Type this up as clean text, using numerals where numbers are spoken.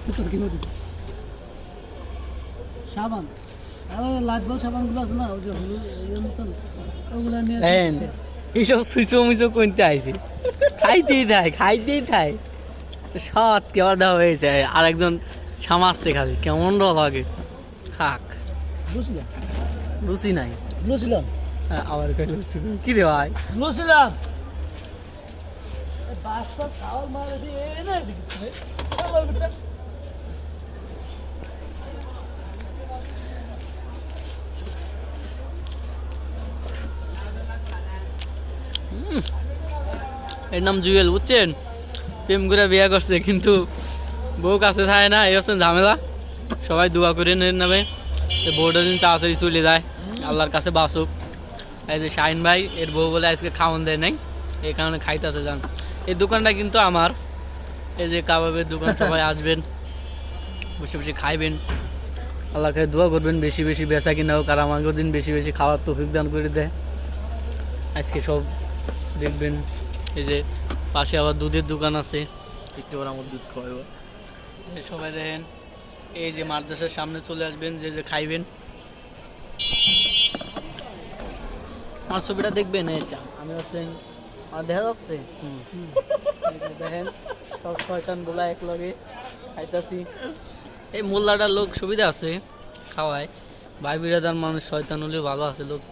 তোর কিনে দিবি সাবান লাইফবল সাবানগুলো আছে না ওই যে হলুদ ইয়ের মতন ওগুলো নিয়ে এইসব সুইচো মুইচো কিনতে আইছি খাইতেই থাই সৎ কেমন দেওয়া হয়েছে আরেকজন সামাজছে খালি কেমন লাগে খাক বুঝলি রুচি নাই বুঝলাম আবার কি রে ভাই বুঝলাম বাচ্চা চাউল মারে দিয়ে এনেছি এর নাম জুয়েল বুঝছেন প্রেম করে বিয়ে করছে কিন্তু বউ কাছে থাকে না এই হচ্ছেন ঝামেলা সবাই দোয়া করে এর নামে বউটা দিন তাড়াতাড়ি চলে যায় আল্লাহর কাছে বাসুক এই যে শাহিন ভাই এর বউ বলে আজকে খাওয়ান দেয় নাই এই কারণে খাইতেছে যান এই দোকানটা কিন্তু আমার এই যে কাবাবের দোকান সবাই আসবেন বসে বসে খাইবেন আল্লাহকে দোয়া করবেন বেশি বেশি বেচা কিনা হোক আর আমাকেও দিন বেশি বেশি খাওয়ার তৌফিক দান করে দেয় আজকে সব দেখবেন এই যে পাশে আবার দুধের দোকান আছে একটু ওরা আমার দুধ খাওয়াবো সবাই দেখেন এই যে মাদ্রাসার সামনে চলে আসবেন যে যে খাইবেন আমার ছবিটা দেখবেন এই চা আমি হচ্ছেন আর দেখা যাচ্ছে দেখেন সব শয়তান বলা এক লগে খাইতাছি এই মোল্লাটার লোক সুবিধা আছে খাওয়ায় ভাই বিরাদার মানুষ শয়তান হলে ভালো আছে লোক